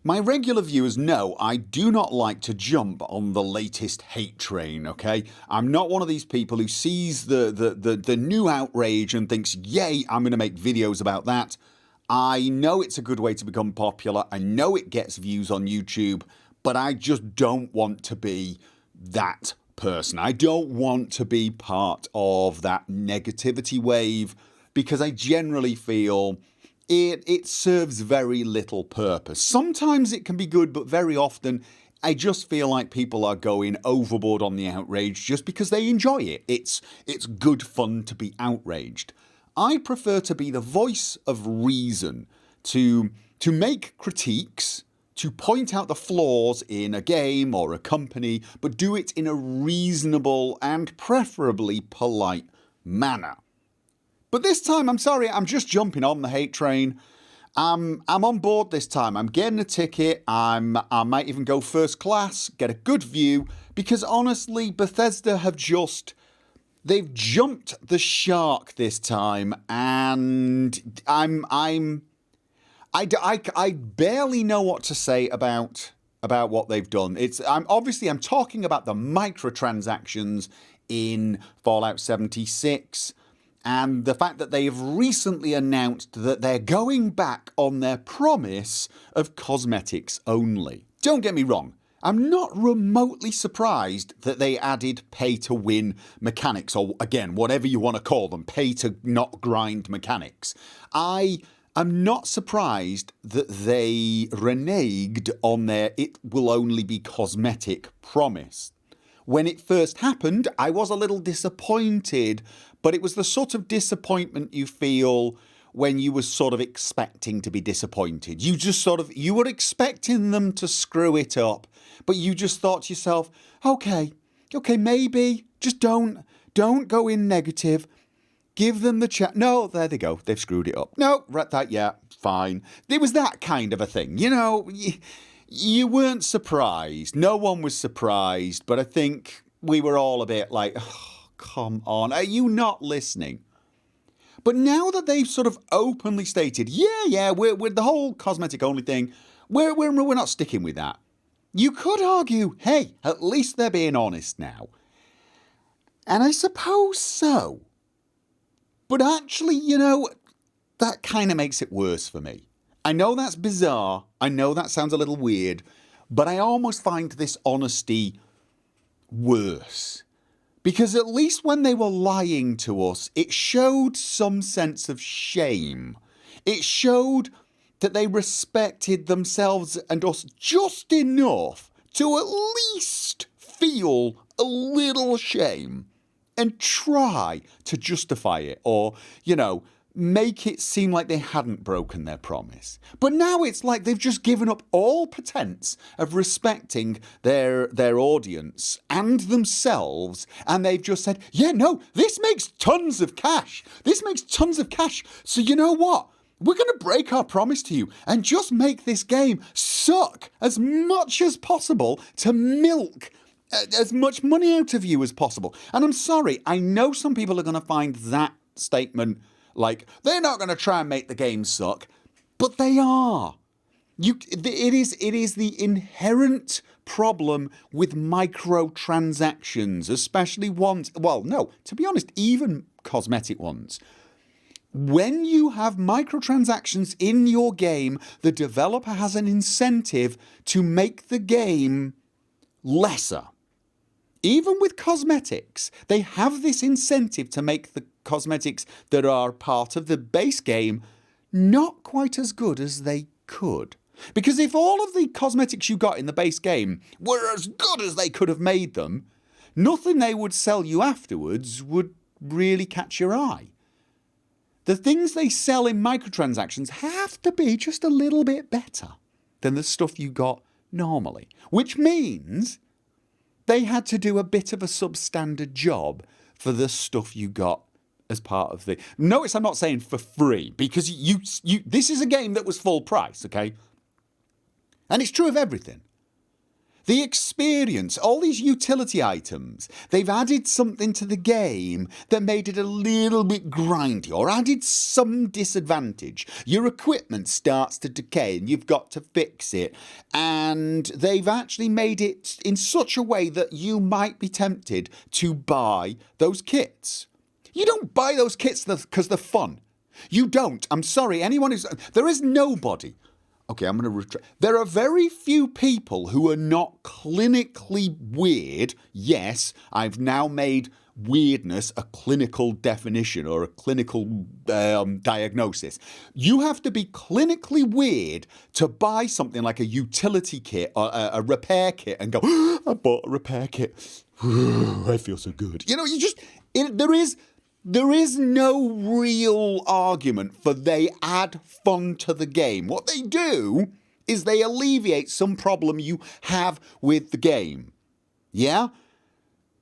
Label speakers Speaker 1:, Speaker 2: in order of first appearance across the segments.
Speaker 1: My regular viewers know I do not like to jump on the latest hate train, okay? I'm not one of these people who sees the new outrage and thinks, yay, I'm going to make videos about that. I know it's a good way to become popular. I know it gets views on YouTube, but I just don't want to be that person. I don't want to be part of that negativity wave because I generally feel it serves very little purpose. Sometimes it can be good, but very often I just feel like people are going overboard on the outrage just because they enjoy it. It's good fun to be outraged. I prefer to be the voice of reason, to make critiques, to point out the flaws in a game or a company, but do it in a reasonable and preferably polite manner. But this time, I'm sorry, I'm just jumping on the hate train. I'm on board this time. I'm getting a ticket. I might even go first class, get a good view, because honestly, Bethesda have they've jumped the shark this time, and I barely know what to say about what they've done. I'm talking about the microtransactions in Fallout 76. And the fact that they have recently announced that they're going back on their promise of cosmetics only. Don't get me wrong, I'm not remotely surprised that they added pay-to-win mechanics, or again, whatever you want to call them, pay-to-not-grind mechanics. I am not surprised that they reneged on their it-will-only-be-cosmetic promise. When it first happened, I was a little disappointed, but it was the sort of disappointment you feel when you were sort of expecting to be disappointed. You were expecting them to screw it up, but you just thought to yourself, okay, maybe, just don't go in negative. Give them the chance. No, there they go. They've screwed it up. No, right, yeah, fine. It was that kind of a thing. You know, you weren't surprised. No one was surprised, but I think we were all a bit like, oh, come on, are you not listening? But now that they've sort of openly stated, yeah, we're the whole cosmetic only thing, we're not sticking with that. You could argue, hey, at least they're being honest now. And I suppose so. But actually, you know, that kind of makes it worse for me. I know that's bizarre. I know that sounds a little weird, but I almost find this honesty worse. Because at least when they were lying to us, it showed some sense of shame. It showed that they respected themselves and us just enough to at least feel a little shame and try to justify it, or, you know, make it seem like they hadn't broken their promise. But now it's like they've just given up all pretense of respecting their audience and themselves, and they've just said, yeah, no, this makes tons of cash. This makes tons of cash. So you know what? We're going to break our promise to you and just make this game suck as much as possible to milk as much money out of you as possible. And I'm sorry, I know some people are going to find that statement like, they're not going to try and make the game suck, but they are. It is the inherent problem with microtransactions, especially ones, well, no, to be honest, even cosmetic ones. When you have microtransactions in your game, the developer has an incentive to make the game lesser. Even with cosmetics, they have this incentive to make the cosmetics that are part of the base game not quite as good as they could. Because if all of the cosmetics you got in the base game were as good as they could have made them, nothing they would sell you afterwards would really catch your eye. The things they sell in microtransactions have to be just a little bit better than the stuff you got normally, which means they had to do a bit of a substandard job for the stuff you got as part of the... Notice I'm not saying for free, because this is a game that was full price, okay? And it's true of everything. The experience, all these utility items, they've added something to the game that made it a little bit grindy or added some disadvantage. Your equipment starts to decay and you've got to fix it. And they've actually made it in such a way that you might be tempted to buy those kits. You don't buy those kits because they're fun. You don't. I'm sorry, anyone who's... There is nobody... Okay, I'm going to retract. There are very few people who are not clinically weird. Yes, I've now made weirdness a clinical definition or a clinical diagnosis. You have to be clinically weird to buy something like a utility kit or a repair kit and go, oh, I bought a repair kit. I feel so good. You know, you just... There is no real argument for they add fun to the game. What they do is they alleviate some problem you have with the game. Yeah?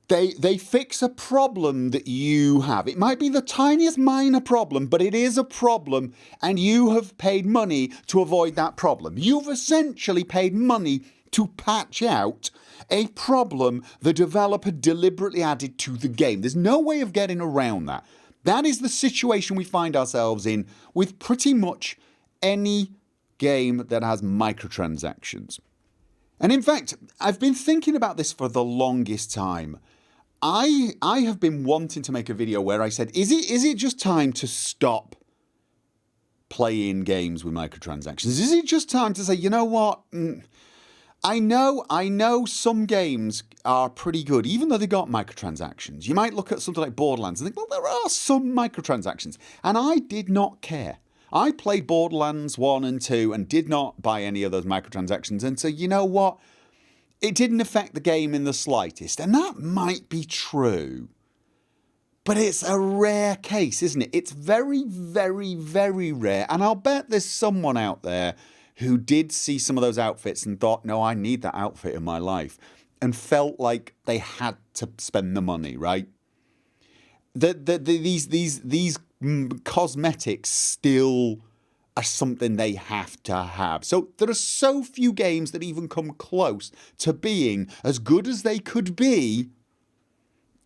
Speaker 1: They fix a problem that you have. It might be the tiniest minor problem, but it is a problem, and you have paid money to avoid that problem. You've essentially paid money to patch out a problem the developer deliberately added to the game. There's no way of getting around that. That is the situation we find ourselves in with pretty much any game that has microtransactions. And in fact, I've been thinking about this for the longest time. I have been wanting to make a video where I said, is it just time to stop playing games with microtransactions? Is it just time to say, you know what? I know some games are pretty good, even though they got microtransactions. You might look at something like Borderlands and think, well, there are some microtransactions. And I did not care. I played Borderlands 1 and 2 and did not buy any of those microtransactions. And so, you know what? It didn't affect the game in the slightest. And that might be true. But it's a rare case, isn't it? It's very, very, very rare. And I'll bet there's someone out there who did see some of those outfits and thought, no, I need that outfit in my life, and felt like they had to spend the money, right? These cosmetics still are something they have to have. So there are so few games that even come close to being as good as they could be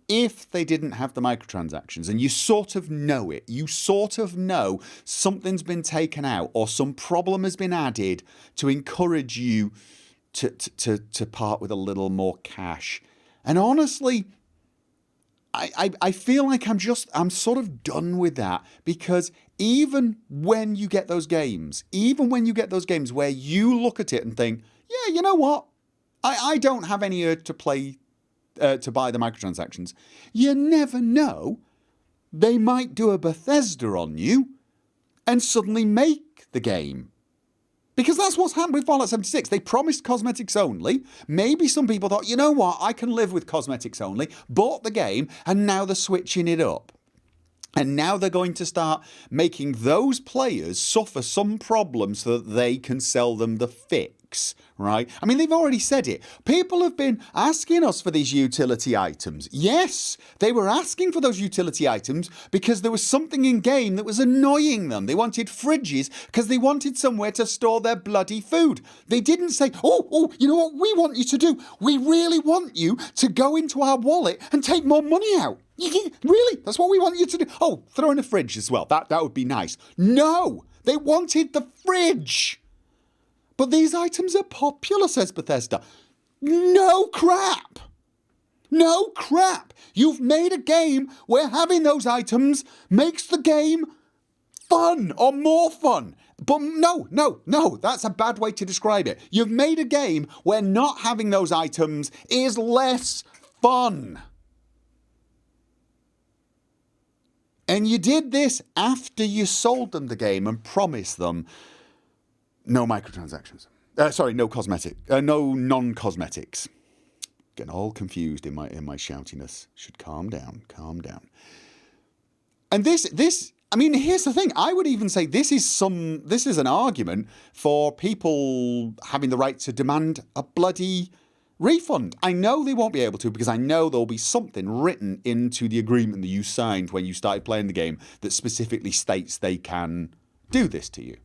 Speaker 1: if they didn't have the microtransactions. And you sort of know it. You sort of know something's been taken out or some problem has been added to encourage you to part with a little more cash. And honestly, I feel like I'm sort of done with that, because even when you get those games where you look at it and think, yeah, you know what? I don't have any urge to play to buy the microtransactions. You never know. They might do a Bethesda on you and suddenly make the game. Because that's what's happened with Fallout 76. They promised cosmetics only. Maybe some people thought, you know what, I can live with cosmetics only, bought the game, and now they're switching it up. And now they're going to start making those players suffer some problems so that they can sell them the fix, right? I mean, they've already said it. People have been asking us for these utility items. Yes, they were asking for those utility items because there was something in game that was annoying them. They wanted fridges because they wanted somewhere to store their bloody food. They didn't say, oh, you know what we want you to do? We really want you to go into our wallet and take more money out. Really? That's what we want you to do? Oh, throw in a fridge as well. That would be nice. No, they wanted the fridge. But these items are popular, says Bethesda. No crap. No crap. You've made a game where having those items makes the game fun or more fun. But no, that's a bad way to describe it. You've made a game where not having those items is less fun. And you did this after you sold them the game and promised them no microtransactions. No cosmetic, no non-cosmetics. Getting all confused in my shoutiness. Should calm down. And this. I mean, here's the thing. I would even say this is an argument for people having the right to demand a bloody refund. I know they won't be able to, because I know there'll be something written into the agreement that you signed when you started playing the game that specifically states they can do this to you.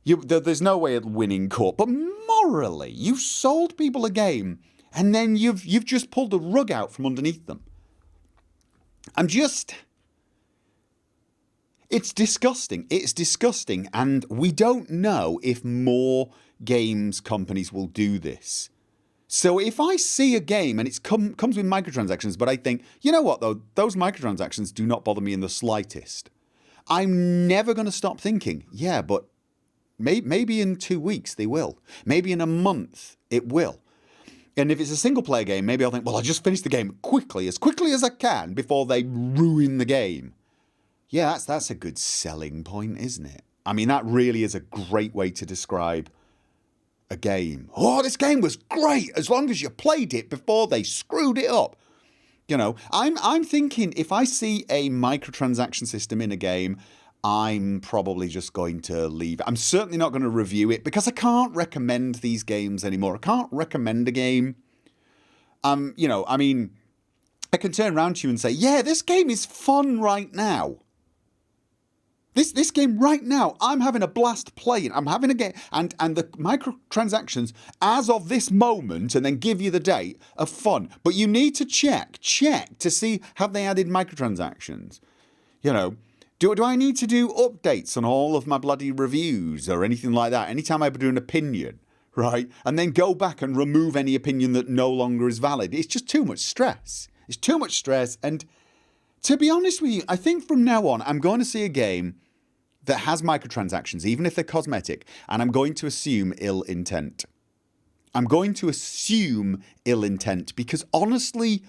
Speaker 1: There's no way of winning court. But more morally. You've sold people a game and then you've just pulled the rug out from underneath them. It's disgusting. It's disgusting, and we don't know if more games companies will do this. So if I see a game and it comes with microtransactions, but I think, you know what though, those microtransactions do not bother me in the slightest, I'm never going to stop thinking, yeah, but maybe in 2 weeks they will. Maybe in a month it will. And if it's a single player game, maybe I'll think, well, I'll just finish the game as quickly as I can before they ruin the game. Yeah, that's a good selling point, isn't it? I mean, that really is a great way to describe a game. Oh, this game was great as long as you played it before they screwed it up. You know, I'm thinking if I see a microtransaction system in a game, I'm probably just going to leave. I'm certainly not going to review it because I can't recommend these games anymore. I can't recommend a game. You know, I mean, I can turn around to you and say, yeah, this game is fun right now. This game right now, I'm having a blast playing. I'm having a game, and the microtransactions as of this moment, and then give you the date, are fun. But you need to check to see have they added microtransactions. You know, do I need to do updates on all of my bloody reviews or anything like that? Anytime I do an opinion, right, and then go back and remove any opinion that no longer is valid. It's just too much stress. It's too much stress, and to be honest with you, I think from now on, I'm going to see a game that has microtransactions, even if they're cosmetic, and I'm going to assume ill intent. I'm going to assume ill intent because honestly,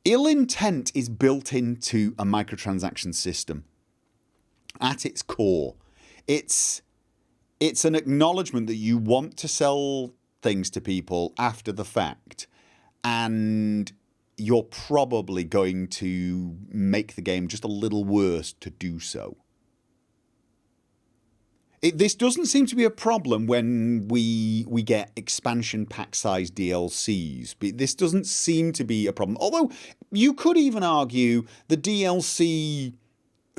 Speaker 1: ill intent is built into a microtransaction system. At its core, it's an acknowledgement that you want to sell things to people after the fact, and you're probably going to make the game just a little worse to do so. This doesn't seem to be a problem when we get expansion pack size DLCs. This doesn't seem to be a problem. Although you could even argue the DLC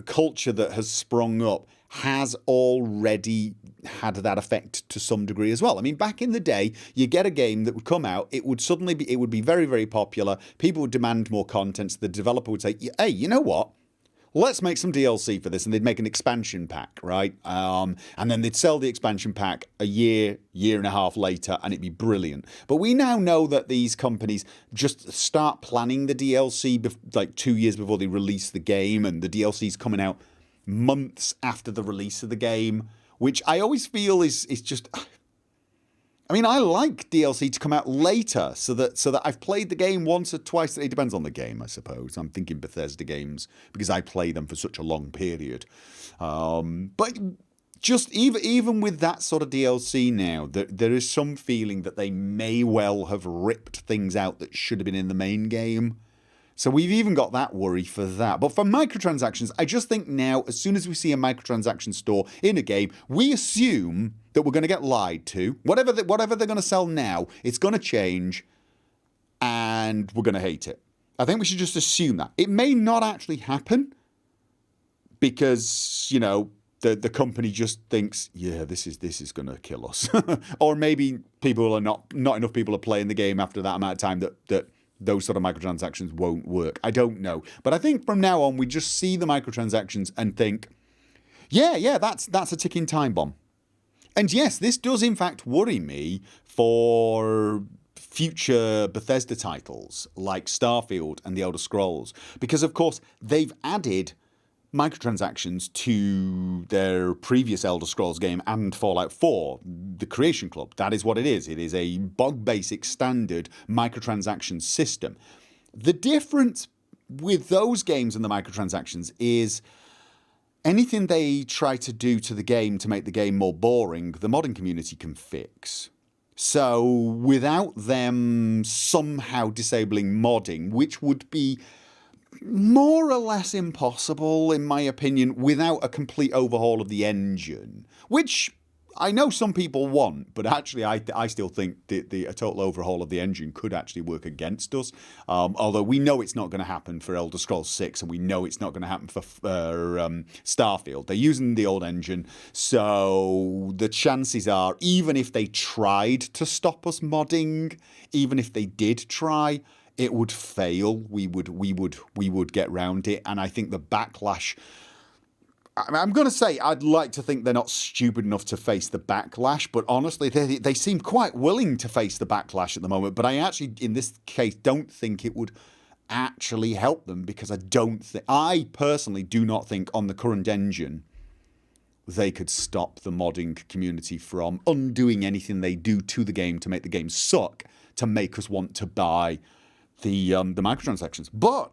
Speaker 1: culture that has sprung up has already had that effect to some degree as well. I mean, back in the day, you get a game that would come out, it would be very, very popular. People would demand more content. So the developer would say, hey, you know what? Let's make some DLC for this, and they'd make an expansion pack, right? And then they'd sell the expansion pack a year and a half later, and it'd be brilliant. But we now know that these companies just start planning the DLC like 2 years before they release the game, and the DLC's coming out months after the release of the game, which I always feel is just... I mean, I like DLC to come out later so that I've played the game once or twice. It depends on the game, I suppose. I'm thinking Bethesda games because I play them for such a long period. But just even with that sort of DLC now, there is some feeling that they may well have ripped things out that should have been in the main game. So we've even got that worry for that. But for microtransactions, I just think now, as soon as we see a microtransaction store in a game, we assume that we're going to get lied to. Whatever they're going to sell now, it's going to change, and we're going to hate it. I think we should just assume that. It may not actually happen because, you know, the company just thinks, yeah, this is going to kill us. Or maybe not enough people are playing the game after that amount of time that those sort of microtransactions won't work. I don't know. But I think from now on, we just see the microtransactions and think, yeah, that's a ticking time bomb. And yes, this does in fact worry me for future Bethesda titles like Starfield and The Elder Scrolls. Because of course, they've added microtransactions to their previous Elder Scrolls game and Fallout 4, the Creation Club. That is what it is. It is a bog basic standard microtransaction system. The difference with those games and the microtransactions is anything they try to do to the game to make the game more boring, the modding community can fix. So without them somehow disabling modding, which would be more or less impossible, in my opinion, without a complete overhaul of the engine, which I know some people want, but actually I still think a total overhaul of the engine could actually work against us. Although we know it's not going to happen for Elder Scrolls 6, and we know it's not going to happen for Starfield. They're using the old engine, so the chances are, even if they tried to stop us modding, even if they did try, it would fail. We would get round it, and I think the backlash. I'm going to say I'd like to think they're not stupid enough to face the backlash, but honestly, they seem quite willing to face the backlash at the moment. But I actually, in this case, don't think it would actually help them, because I personally do not think on the current engine they could stop the modding community from undoing anything they do to the game to make the game suck, to make us want to buy the microtransactions. But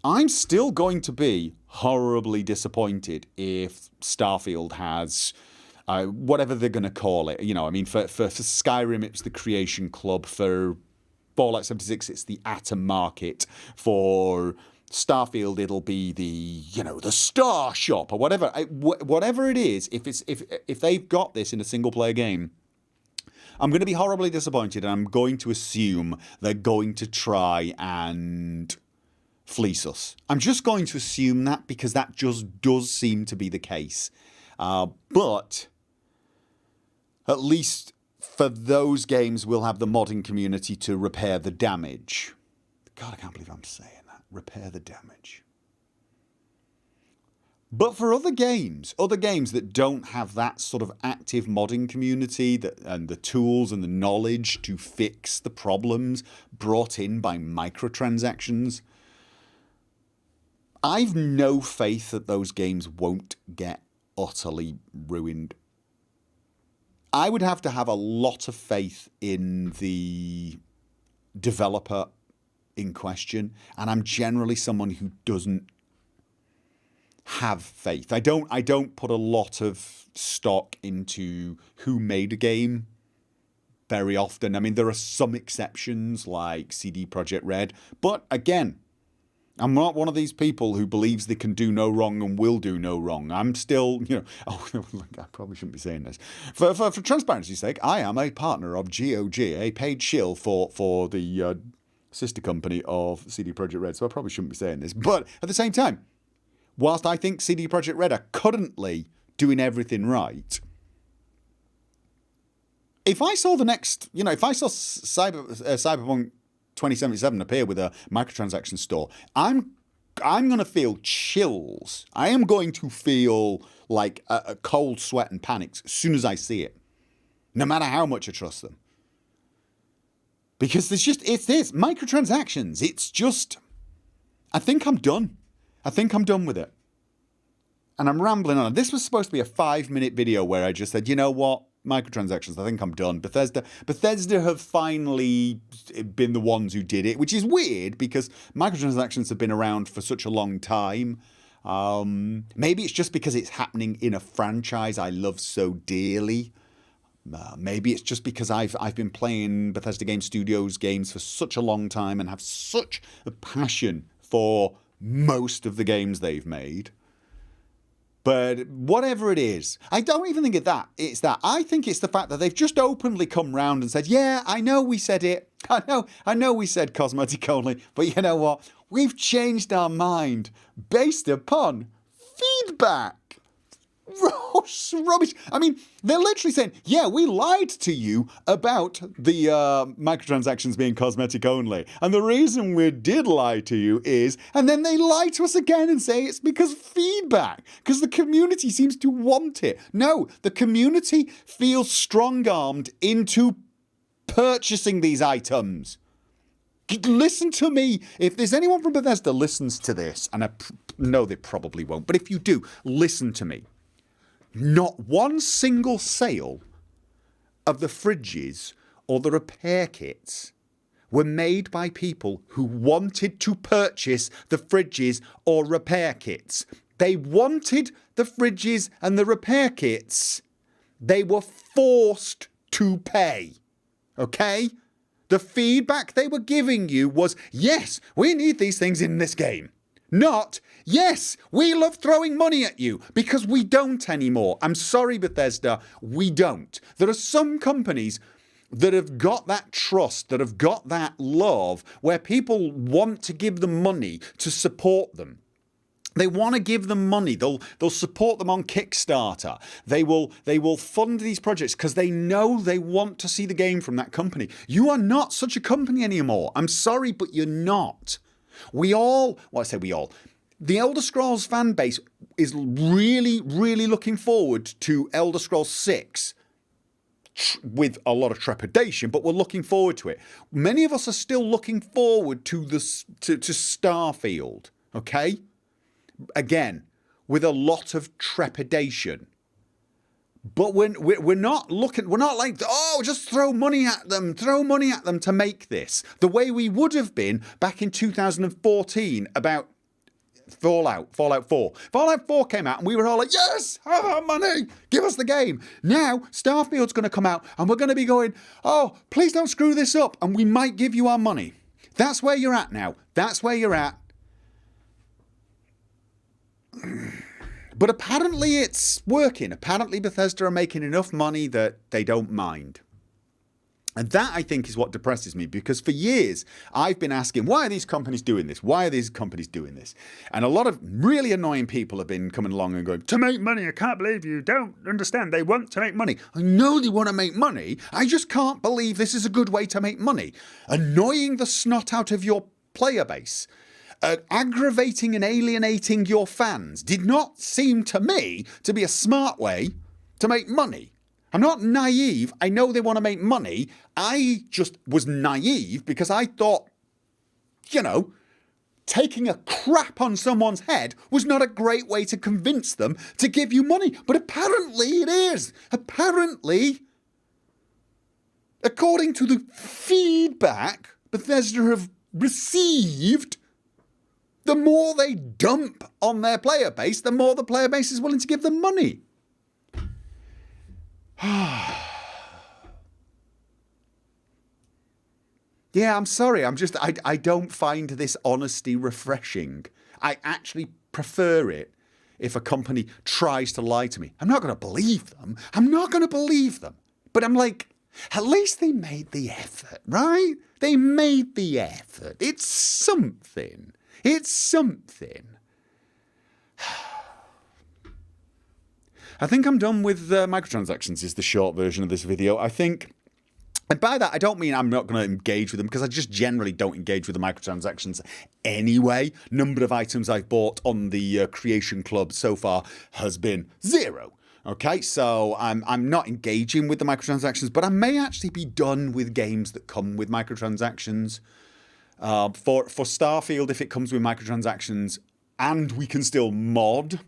Speaker 1: I'm still going to be horribly disappointed if Starfield has whatever they're going to call it. You know, I mean, for Skyrim, it's the Creation Club. For Fallout 76, it's the Atom Market. For Starfield, it'll be the Star Shop or whatever. Whatever it is, if they've got this in a single player game, I'm going to be horribly disappointed, and I'm going to assume they're going to try and fleece us. I'm just going to assume that, because that just does seem to be the case. But at least for those games, we'll have the modding community to repair the damage. God, I can't believe I'm saying that. Repair the damage. But for other games that don't have that sort of active modding community and the tools and the knowledge to fix the problems brought in by microtransactions, I've no faith that those games won't get utterly ruined. I would have to have a lot of faith in the developer in question, and I'm generally someone who doesn't have faith. I don't put a lot of stock into who made a game very often. I mean, there are some exceptions like CD Projekt Red, but again, I'm not one of these people who believes they can do no wrong and will do no wrong. I'm still, I probably shouldn't be saying this. For transparency's sake, I am a partner of GOG, a paid shill for the sister company of CD Projekt Red, so I probably shouldn't be saying this. But at the same time, whilst I think CD Projekt Red are currently doing everything right, if I saw Cyberpunk 2077 appear with a microtransaction store, I'm going to feel chills. I am going to feel like a cold sweat and panic as soon as I see it, no matter how much I trust them. Because it's microtransactions. It's just, I think I'm done. I think I'm done with it. And I'm rambling on. This was supposed to be a 5-minute video where I just said, you know what? Microtransactions, I think I'm done. Bethesda have finally been the ones who did it, which is weird because microtransactions have been around for such a long time. Maybe it's just because it's happening in a franchise I love so dearly. Maybe it's just because I've been playing Bethesda Game Studios games for such a long time and have such a passion for most of the games they've made. But whatever it is, I don't even think it's that. I think it's the fact that they've just openly come round and said, yeah, I know we said it. I know we said cosmetic only, but you know what? We've changed our mind based upon feedback. Rubbish. I mean, they're literally saying, yeah, we lied to you about the microtransactions being cosmetic only. And the reason we did lie to you is, and then they lie to us again and say it's because feedback, because the community seems to want it. No, the community feels strong-armed into purchasing these items. Listen to me. If there's anyone from Bethesda listens to this, and I know they probably won't, but if you do, listen to me. Not one single sale of the fridges or the repair kits were made by people who wanted to purchase the fridges or repair kits. They wanted the fridges and the repair kits. They were forced to pay. Okay? The feedback they were giving you was, yes, we need these things in this game. Not, yes, we love throwing money at you, because we don't anymore. I'm sorry, Bethesda, we don't. There are some companies that have got that trust, that have got that love, where people want to give them money to support them. They want to give them money. They'll support them on Kickstarter. They will fund these projects because they know they want to see the game from that company. You are not such a company anymore. I'm sorry, but you're not. We all, well, I say we all, the Elder Scrolls fan base is really, really looking forward to Elder Scrolls 6 with a lot of trepidation, but we're looking forward to it. Many of us are still looking forward to Starfield, okay? Again, with a lot of trepidation. But we're not looking, we're not like, oh, just throw money at them to make this. The way we would have been back in 2014 about Fallout 4. Fallout 4 came out and we were all like, yes, have our money, give us the game. Now, Starfield's going to come out and we're going to be going, oh, please don't screw this up, and we might give you our money. That's where you're at now. That's where you're at. But apparently it's working. Apparently Bethesda are making enough money that they don't mind. And that, I think, is what depresses me, because for years I've been asking, why are these companies doing this? Why are these companies doing this? And a lot of really annoying people have been coming along and going, to make money, I can't believe you don't understand. They want to make money. I know they want to make money. I just can't believe this is a good way to make money. Annoying the snot out of your player base. Aggravating and alienating your fans did not seem to me to be a smart way to make money. I'm not naive. I know they want to make money. I just was naive because I thought, taking a crap on someone's head was not a great way to convince them to give you money. But apparently it is. Apparently, according to the feedback Bethesda have received, the more they dump on their player base, the more the player base is willing to give them money. Yeah, I'm sorry. I don't find this honesty refreshing. I actually prefer it if a company tries to lie to me. I'm not going to believe them. But I'm like, at least they made the effort, right? They made the effort. It's something. It's something. I think I'm done with microtransactions is the short version of this video. I think, and by that I don't mean I'm not going to engage with them, because I just generally don't engage with the microtransactions anyway. Number of items I've bought on the Creation Club so far has been 0. Okay, so I'm not engaging with the microtransactions, but I may actually be done with games that come with microtransactions. For Starfield, if it comes with microtransactions and we can still mod,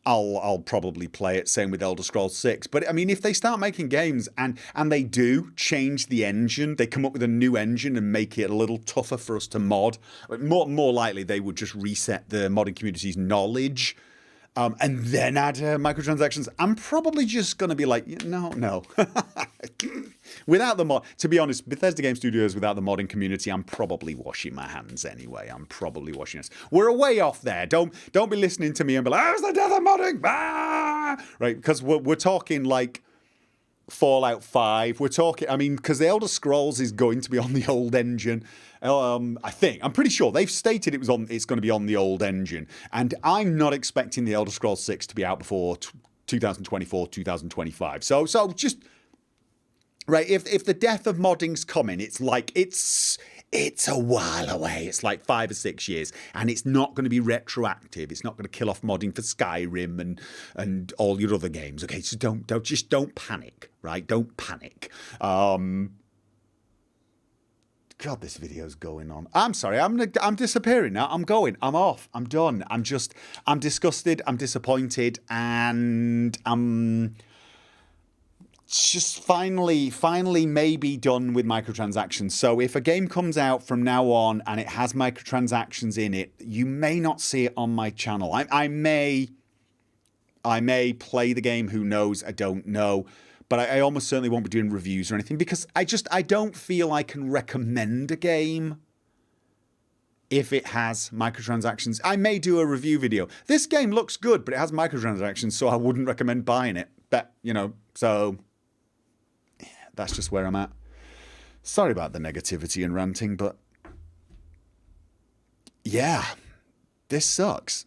Speaker 1: I'll probably play it. Same with Elder Scrolls 6. But I mean, if they start making games and they do change the engine, they come up with a new engine and make it a little tougher for us to mod, more likely they would just reset the modding community's knowledge. And then add microtransactions. I'm probably just going to be like, no. Without the mod, to be honest, Bethesda Game Studios without the modding community, I'm probably washing my hands anyway. I'm probably washing us. We're way off there. Don't be listening to me and be like, how's the death of modding? Ah! Right, because we're talking like Fallout 5. We're talking, I mean, because the Elder Scrolls is going to be on the old engine. I think, I'm pretty sure they've stated it's going to be on the old engine, and I'm not expecting the Elder Scrolls 6 to be out before 2024, 2025. So just right, if the death of modding's coming, it's like it's a while away. It's like 5 or 6 years, and it's not going to be retroactive. It's not going to kill off modding for Skyrim and all your other games. Okay, so don't panic, right? Don't panic. God, this video's going on. I'm sorry. I'm disappearing now. I'm going. I'm off. I'm done. I'm disgusted. I'm disappointed, and I'm just finally maybe done with microtransactions. So if a game comes out from now on and it has microtransactions in it, you may not see it on my channel. I may play the game. Who knows? I don't know. But I almost certainly won't be doing reviews or anything, because I don't feel I can recommend a game if it has microtransactions. I may do a review video. This game looks good, but it has microtransactions, so I wouldn't recommend buying it. So that's just where I'm at. Sorry about the negativity and ranting, but yeah, this sucks.